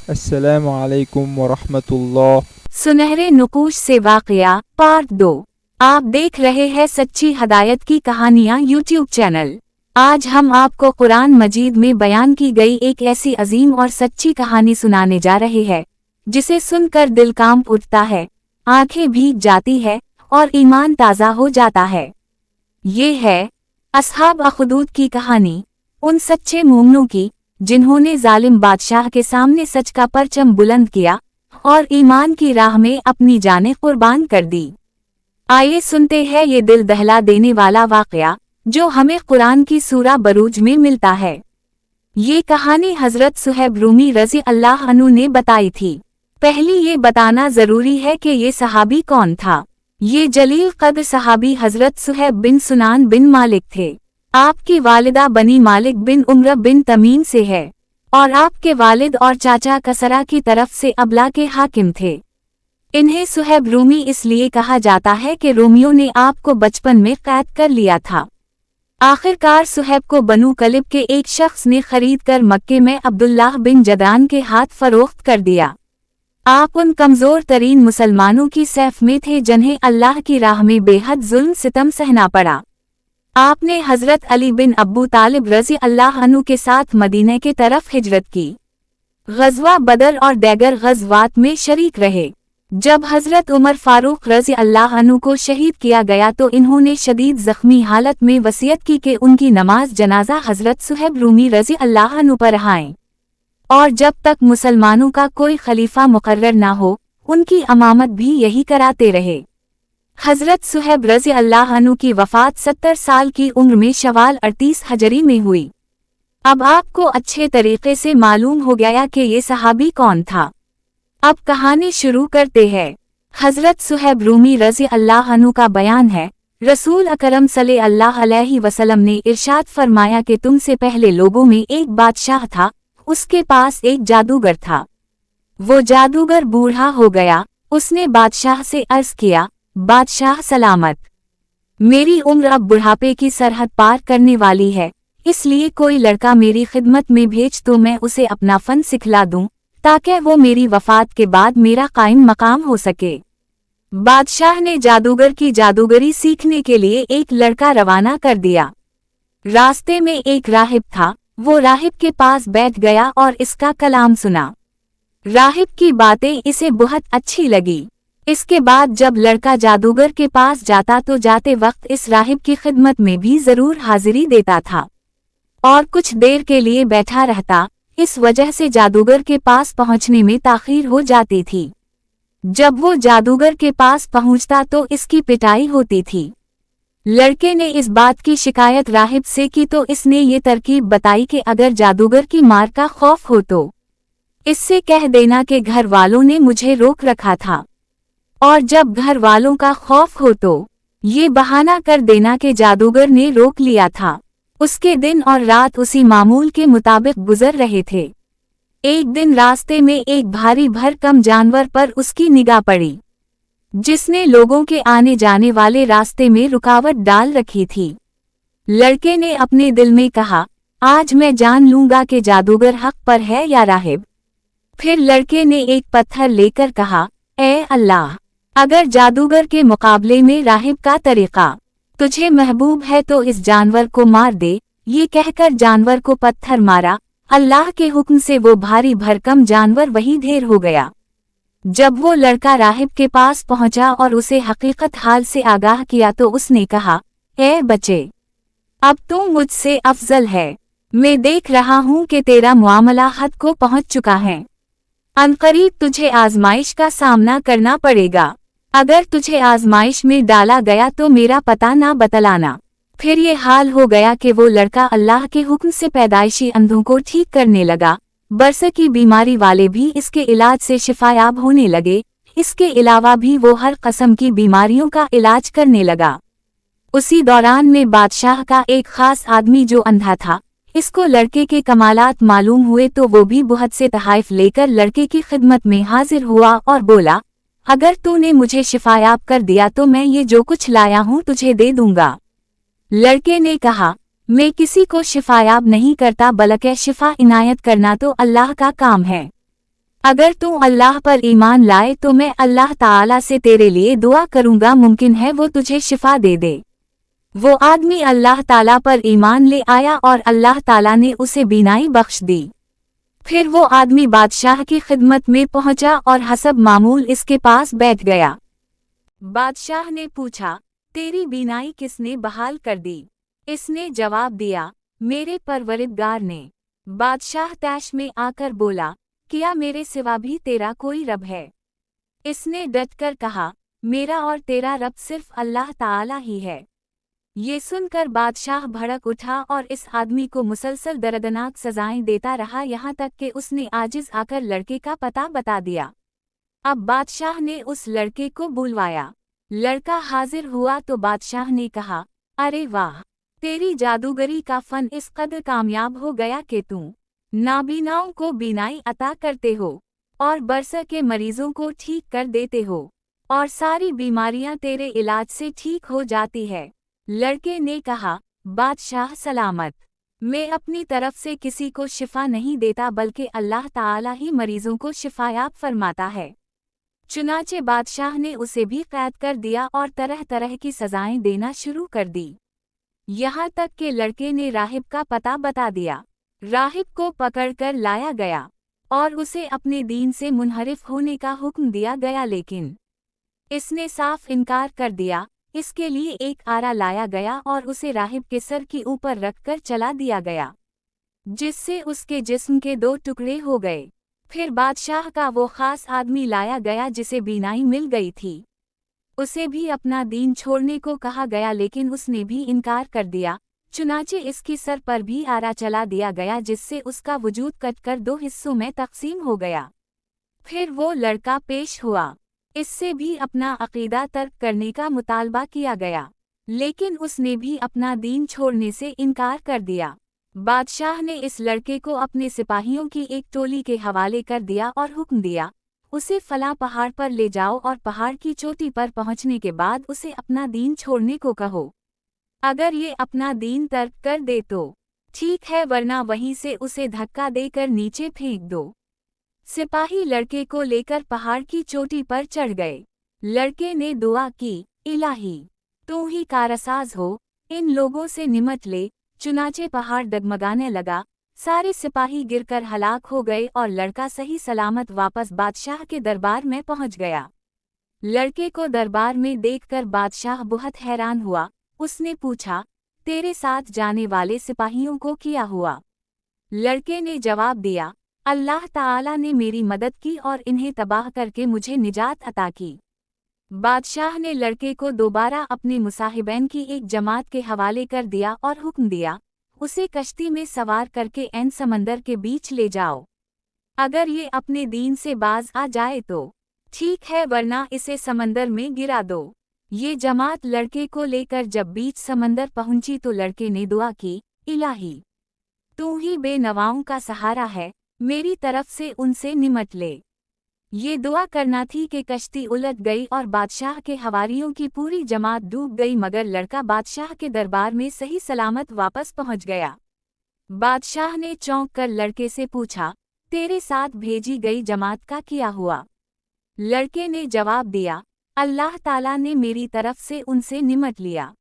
السلام علیکم ورحمۃ اللہ۔ سنہرے نقوش سے واقعہ پارٹ 2۔ آپ دیکھ رہے ہیں سچی ہدایت کی کہانیاں یوٹیوب چینل۔ آج ہم آپ کو قرآن مجید میں بیان کی گئی ایک ایسی عظیم اور سچی کہانی سنانے جا رہے ہیں جسے سن کر دل کانپ اٹھتا ہے، آنکھیں بھیگ جاتی ہے اور ایمان تازہ ہو جاتا ہے۔ یہ ہے اصحاب اخدود کی کہانی، ان سچے مومنوں کی جنہوں نے ظالم بادشاہ کے سامنے سچ کا پرچم بلند کیا اور ایمان کی راہ میں اپنی جانیں قربان کر دی۔ آئیے سنتے ہیں یہ دل دہلا دینے والا واقعہ جو ہمیں قرآن کی سورہ بروج میں ملتا ہے۔ یہ کہانی حضرت صہیب رومی رضی اللہ عنہ نے بتائی تھی۔ پہلی یہ بتانا ضروری ہے کہ یہ صحابی کون تھا۔ یہ جلیل قدر صحابی حضرت صہیب بن سنان بن مالک تھے۔ آپ کی والدہ بنی مالک بن عمرہ بن تمیم سے ہے اور آپ کے والد اور چاچا کسرا کی طرف سے ابلا کے حاکم تھے۔ انہیں صہیب رومی اس لیے کہا جاتا ہے کہ رومیوں نے آپ کو بچپن میں قید کر لیا تھا۔ آخرکار صہیب کو بنو کلب کے ایک شخص نے خرید کر مکے میں عبداللہ بن جدعان کے ہاتھ فروخت کر دیا۔ آپ ان کمزور ترین مسلمانوں کی صف میں تھے جنہیں اللہ کی راہ میں بے حد ظلم ستم سہنا پڑا۔ آپ نے حضرت علی بن ابو طالب رضی اللہ عنہ کے ساتھ مدینہ کے طرف ہجرت کی۔ غزوہ بدر اور دیگر غزوات میں شریک رہے۔ جب حضرت عمر فاروق رضی اللہ عنہ کو شہید کیا گیا تو انہوں نے شدید زخمی حالت میں وصیت کی کہ ان کی نماز جنازہ حضرت صہیب رومی رضی اللہ عنہ پر پڑھائیں، اور جب تک مسلمانوں کا کوئی خلیفہ مقرر نہ ہو ان کی امامت بھی یہی کراتے رہے۔ حضرت صہیب رضی اللہ عنہ کی وفات 70 سال کی عمر میں شوال 38 ہجری میں ہوئی۔ اب آپ کو اچھے طریقے سے معلوم ہو گیا کہ یہ صحابی کون تھا۔ اب کہانی شروع کرتے ہیں۔ حضرت صہیب رومی رضی اللہ عنہ کا بیان ہے، رسول اکرم صلی اللہ علیہ وسلم نے ارشاد فرمایا کہ تم سے پہلے لوگوں میں ایک بادشاہ تھا، اس کے پاس ایک جادوگر تھا۔ وہ جادوگر بوڑھا ہو گیا، اس نے بادشاہ سے عرض کیا، بادشاہ سلامت، میری عمر اب بڑھاپے کی سرحد پار کرنے والی ہے، اس لیے کوئی لڑکا میری خدمت میں بھیج تو میں اسے اپنا فن سکھلا دوں تاکہ وہ میری وفات کے بعد میرا قائم مقام ہو سکے۔ بادشاہ نے جادوگر کی جادوگری سیکھنے کے لیے ایک لڑکا روانہ کر دیا۔ راستے میں ایک راہب تھا، وہ راہب کے پاس بیٹھ گیا اور اس کا کلام سنا۔ راہب کی باتیں اسے بہت اچھی لگی۔ اس کے بعد جب لڑکا جادوگر کے پاس جاتا تو جاتے وقت اس راہب کی خدمت میں بھی ضرور حاضری دیتا تھا اور کچھ دیر کے لیے بیٹھا رہتا، اس وجہ سے جادوگر کے پاس پہنچنے میں تاخیر ہو جاتی تھی۔ جب وہ جادوگر کے پاس پہنچتا تو اس کی پٹائی ہوتی تھی۔ لڑکے نے اس بات کی شکایت راہب سے کی تو اس نے یہ ترکیب بتائی کہ اگر جادوگر کی مار کا خوف ہو تو اس سے کہہ دینا کہ گھر والوں نے مجھے روک رکھا تھا، اور جب گھر والوں کا خوف ہو تو یہ بہانہ کر دینا کہ جادوگر نے روک لیا تھا۔ اس کے دن اور رات اسی معمول کے مطابق گزر رہے تھے۔ ایک دن راستے میں ایک بھاری بھرکم جانور پر اس کی نگاہ پڑی جس نے لوگوں کے آنے جانے والے راستے میں رکاوٹ ڈال رکھی تھی۔ لڑکے نے اپنے دل میں کہا، آج میں جان لوں گا کہ جادوگر حق پر ہے یا راہب۔ پھر لڑکے نے ایک پتھر لے کر کہا، اے اللہ، اگر جادوگر کے مقابلے میں راہب کا طریقہ تجھے محبوب ہے تو اس جانور کو مار دے۔ یہ کہہ کر جانور کو پتھر مارا، اللہ کے حکم سے وہ بھاری بھرکم جانور وہی ڈھیر ہو گیا۔ جب وہ لڑکا راہب کے پاس پہنچا اور اسے حقیقت حال سے آگاہ کیا تو اس نے کہا، اے بچے، اب تو مجھ سے افضل ہے، میں دیکھ رہا ہوں کہ تیرا معاملہ حد کو پہنچ چکا ہے، عنقریب تجھے آزمائش کا سامنا کرنا پڑے گا، اگر تجھے آزمائش میں ڈالا گیا تو میرا پتہ نہ بتلانا۔ پھر یہ حال ہو گیا کہ وہ لڑکا اللہ کے حکم سے پیدائشی اندھوں کو ٹھیک کرنے لگا، برس کی بیماری والے بھی اس کے علاج سے شفایاب ہونے لگے، اس کے علاوہ بھی وہ ہر قسم کی بیماریوں کا علاج کرنے لگا۔ اسی دوران میں بادشاہ کا ایک خاص آدمی جو اندھا تھا، اس کو لڑکے کے کمالات معلوم ہوئے تو وہ بھی بہت سے تحائف لے کر لڑکے کی خدمت میں حاضر ہوا اور بولا، اگر تو نے مجھے شفایاب کر دیا تو میں یہ جو کچھ لایا ہوں تجھے دے دوں گا۔ لڑکے نے کہا، میں کسی کو شفایاب نہیں کرتا بلکہ شفا عنایت کرنا تو اللہ کا کام ہے۔ अगर तू अल्लाह पर ईमान लाए तो मैं अल्लाह ताला से तेरे लिए दुआ करूंगा, मुमकिन है वो तुझे शिफा दे दे। वो आदमी अल्लाह ताला पर ईमान ले आया और अल्लाह ताला ने उसे बीनाई बख्श दी। फिर वो आदमी बादशाह की खिदमत में पहुंचा और हसब मामूल इसके पास बैठ गया। बादशाह ने पूछा, तेरी बीनाई किसने बहाल कर दी? इसने जवाब दिया, मेरे परवरिदगार ने। बादशाह तैश में आकर बोला, क्या मेरे सिवा भी तेरा कोई रब है? इसने डटकर कहा, मेरा और तेरा रब सिर्फ अल्लाह ताला ही है। ये सुनकर बादशाह भड़क उठा और इस आदमी को मुसलसल दर्दनाक सजाएं देता रहा, यहाँ तक कि उसने आजिज आकर लड़के का पता बता दिया। अब बादशाह ने उस लड़के को बुलवाया। लड़का हाजिर हुआ तो बादशाह ने कहा, अरे वाह, तेरी जादूगरी का फन इस कदर कामयाब हो गया कि तुम नाबीनाओं को बीनाई अता करते हो और बरसर के मरीजों को ठीक कर देते हो और सारी बीमारियां तेरे इलाज से ठीक हो जाती है। लड़के ने कहा, बादशाह सलामत, मैं अपनी तरफ से किसी को शिफा नहीं देता बल्कि अल्लाह ताला ही मरीजों को शिफायाब फरमाता है। चुनाचे बादशाह ने उसे भी कैद कर दिया और तरह तरह की सजाएं देना शुरू कर दी। यहाँ तक कि लड़के ने राहिब का पता बता दिया। राहिब को पकड़कर लाया गया और उसे अपने दीन से मुनहरिफ होने का हुक्म दिया गया, लेकिन इसने साफ इनकार कर दिया। इसके लिए एक आरा लाया गया और उसे राहिब के सर के ऊपर रखकर चला दिया गया, जिससे उसके जिस्म के 2 टुकड़े हो गए। फिर बादशाह का वो खास आदमी लाया गया जिसे बीनाई मिल गई थी। उसे भी अपना दीन छोड़ने को कहा गया, लेकिन उसने भी इनकार कर दिया। चुनाचे इसकी सर पर भी आरा चला दिया गया, जिससे उसका वजूद कटकर 2 हिस्सों में तकसीम हो गया। फिर वो लड़का पेश हुआ। इससे भी अपना अकीदा तर्क करने का मुतालबा किया गया, लेकिन उसने भी अपना दीन छोड़ने से इनकार कर दिया। बादशाह ने इस लड़के को अपने सिपाहियों की एक टोली के हवाले कर दिया और हुक्म दिया, उसे फलां पहाड़ पर ले जाओ और पहाड़ की चोटी पर पहुंचने के बाद उसे अपना दीन छोड़ने को कहो। अगर ये अपना दीन तर्क कर दे तो ठीक है, वरना वहीं से उसे धक्का देकर नीचे फेंक दो। सिपाही लड़के को लेकर पहाड़ की चोटी पर चढ़ गए। लड़के ने दुआ की, इलाही, तू ही कारसाज हो, इन लोगों से निमट ले। चुनाचे पहाड़ डगमगाने लगा, सारे सिपाही गिरकर हलाक हो गए और लड़का सही सलामत वापस बादशाह के दरबार में पहुंच गया। लड़के को दरबार में देखकर बादशाह बहुत हैरान हुआ। उसने पूछा, तेरे साथ जाने वाले सिपाहियों को क्या हुआ? लड़के ने जवाब दिया, अल्लाह ताला ने मेरी मदद की और इन्हें तबाह करके मुझे निजात अता की। बादशाह ने लड़के को दोबारा अपने मुसाहिबैन की एक जमात के हवाले कर दिया और हुक्म दिया, उसे कश्ती में सवार करके ऐन समंदर के बीच ले जाओ। अगर ये अपने दीन से बाज आ जाए तो ठीक है, वरना इसे समंदर में गिरा दो। ये जमात लड़के को लेकर जब बीच समंदर पहुंची तो लड़के ने दुआ की, इलाही, तू ही बेनवाओं का सहारा है, मेरी तरफ से उनसे निमट ले। ये दुआ करना थी कि कश्ती उलट गई और बादशाह के हवारियों की पूरी जमात डूब गई, मगर लड़का बादशाह के दरबार में सही सलामत वापस पहुंच गया। बादशाह ने चौंक कर लड़के से पूछा, तेरे साथ भेजी गई जमात का क्या हुआ? लड़के ने जवाब दिया, अल्लाह ताला ने मेरी तरफ से उनसे निमट लिया।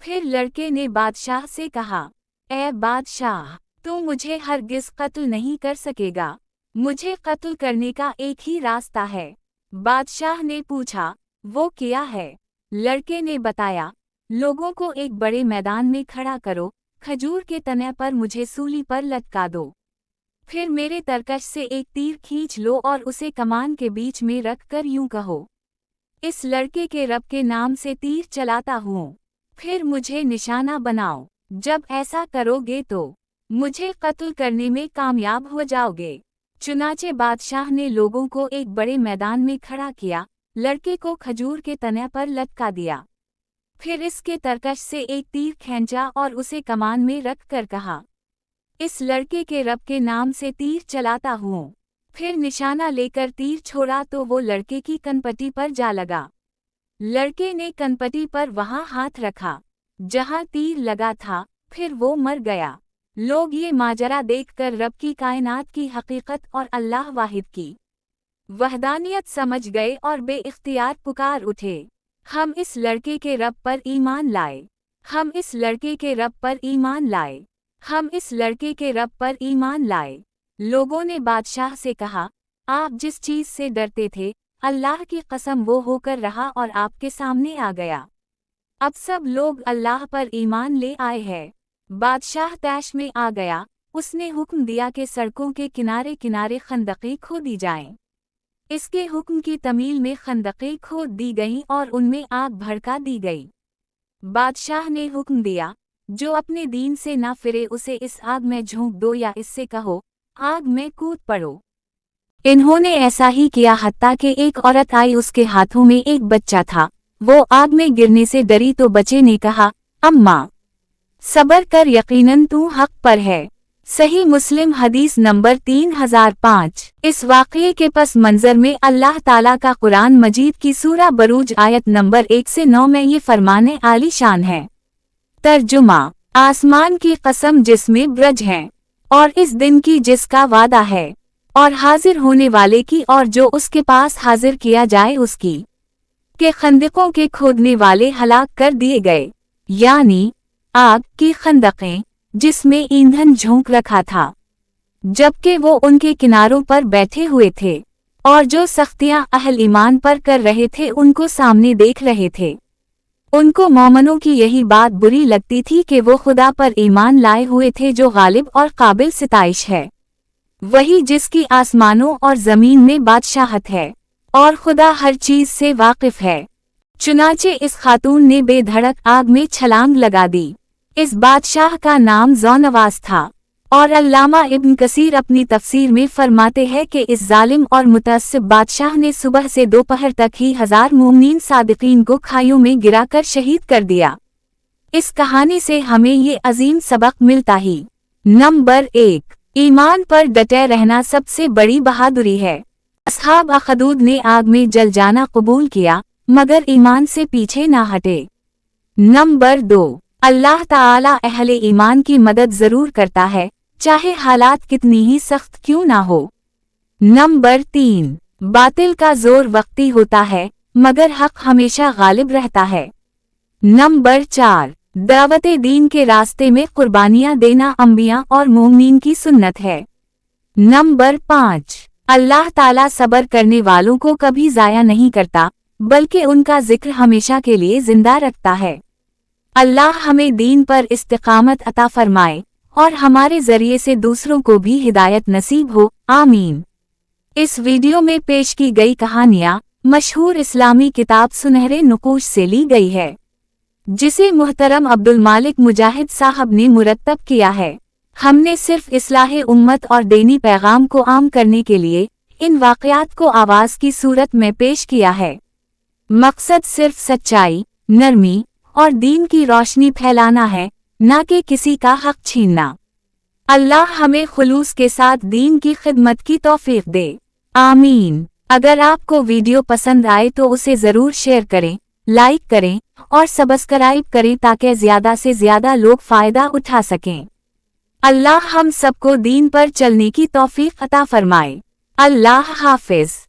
फिर लड़के ने बादशाह से कहा, ए बादशाह, तू मुझे हरगिज़ कत्ल नहीं कर सकेगा, मुझे कत्ल करने का एक ही रास्ता है। बादशाह ने पूछा, वो क्या है? लड़के ने बताया, लोगों को एक बड़े मैदान में खड़ा करो, खजूर के तने पर मुझे सूली पर लटका दो, फिर मेरे तरकश से एक तीर खींच लो और उसे कमान के बीच में रख कर यूं कहो, इस लड़के के रब के नाम से तीर चलाता हूँ, फिर मुझे निशाना बनाओ। जब ऐसा करोगे तो मुझे कत्ल करने में कामयाब हो जाओगे। चुनाचे बादशाह ने लोगों को एक बड़े मैदान में खड़ा किया, लड़के को खजूर के तने पर लटका दिया, फिर इसके तरकश से एक तीर खींचा और उसे कमान में रख कर कहा, इस लड़के के रब के नाम से तीर चलाता हूँ। फिर निशाना लेकर तीर छोड़ा तो वो लड़के की कनपटी पर जा लगा। लड़के ने कनपटी पर वहां हाथ रखा जहां तीर लगा था, फिर वो मर गया। लोग ये माजरा देखकर रब की कायनात की हकीकत और अल्लाह वाहिद की वहदानियत समझ गए और बेइख्तियार पुकार उठे, हम इस लड़के के रब पर ईमान लाए, हम इस लड़के के रब पर ईमान लाए, हम इस लड़के के रब पर ईमान लाए। लोगों ने बादशाह से कहा, आप जिस चीज़ से डरते थे, अल्लाह की कसम वो होकर रहा और आपके सामने आ गया। अब सब लोग अल्लाह पर ईमान ले आए हैं। बादशाह तैश में आ गया, उसने हुक्म दिया कि सड़कों के किनारे किनारे खंदकें खोदी जाएं। इसके हुक्म की तमील में खंदकें खोद दी गईं और उनमें आग भड़का दी गई। बादशाह ने हुक्म दिया, जो अपने दीन से ना फिरे उसे इस आग में झोंक दो या इससे कहो, आग में कूद पड़ो। इन्होंने ऐसा ही किया, हत्ता कि एक औरत आई, उसके हाथों में एक बच्चा था। वो आग में गिरने से डरी तो बच्चे ने कहा, अम्मा सबर कर, यकीनन तू हक पर है। सही मुस्लिम हदीस नंबर 3005। इस वाक़ये के पस मंजर में अल्लाह ताला का कुरान मजीद की सूरा बरूज आयत नंबर 1 से 9 में ये फरमाने आली शान है। तर्जुमा, आसमान की कसम जिसमें ब्रज है, और इस दिन की जिसका वादा है, और हाजिर होने वाले की और जो उसके पास हाजिर किया जाए उसकी, के खंदकों के खोदने वाले हलाक कर दिए गए, यानी आग की खंदकें जिसमें ईंधन झोंक रखा था, जबकि वो उनके किनारों पर बैठे हुए थे, और जो सख्तियां अहल ईमान पर कर रहे थे उनको सामने देख रहे थे। उनको मोमनों की यही बात बुरी लगती थी कि वो खुदा पर ईमान लाए हुए थे जो गालिब और काबिल सिताइश है, वही जिसकी आसमानों और जमीन में बादशाहत है, और खुदा हर चीज से वाकिफ है। चुनाचे इस खातून ने बेधड़क आग में छलांग लगा दी। इस बादशाह का नाम ज़ौनवास था, और अल्लामा इब्न कसीर अपनी तफसीर में फरमाते हैं कि इस जालिम और मुतअस्सिब बादशाह ने सुबह से दोपहर तक ही 1000 मोमिनीन सादिकीन को खाइयों में गिराकर शहीद कर दिया। इस कहानी से हमें ये अजीम सबक मिलता ही। नंबर 1, ईमान पर डटे रहना सबसे बड़ी बहादुरी है। असहाब अखदूद ने आग में जल जाना कबूल किया, मगर ईमान से पीछे ना हटे। नंबर 2, अल्लाह ताला अहले ईमान की मदद जरूर करता है, चाहे हालात कितनी ही सख्त क्यों ना हो। नंबर 3, बातिल का जोर वक्ती होता है, मगर हक हमेशा गालिब रहता है। नंबर 4, दावते दीन के रास्ते में कुर्बानियां देना अंबिया और मोमिनीन की सुन्नत है। नंबर 5, अल्लाह ताला सबर करने वालों को कभी जाया नहीं करता, बल्कि उनका जिक्र हमेशा के लिए जिंदा रखता है। अल्लाह हमें दीन पर इस्तिकामत अता फरमाए और हमारे जरिए से दूसरों को भी हिदायत नसीब हो, आमीन। इस वीडियो में पेश की गई कहानियाँ मशहूर इस्लामी किताब सुनहरे नुकूश से ली गई है, जिसे मुहतरम अब्दुल मालिक मुजाहिद साहब ने मुरत्तब किया है। हमने सिर्फ इस्लाहे उम्मत और दीनी पैगाम को आम करने के लिए इन वाक़यात को आवाज़ की सूरत में पेश किया है। मकसद सिर्फ सच्चाई, नरमी और दीन की रोशनी फैलाना है, ना कि किसी का हक छीनना। अल्लाह हमें खुलूस के साथ दीन की खिदमत की तौफीक दे, आमीन। अगर आपको वीडियो पसंद आए तो उसे ज़रूर शेयर करें, लाइक करें और सब्सक्राइब करें ताकि ज़्यादा से ज़्यादा लोग फ़ायदा उठा सकें। अल्लाह हम सबको दीन पर चलने की तौफीक अता फरमाए। अल्लाह हाफिज़।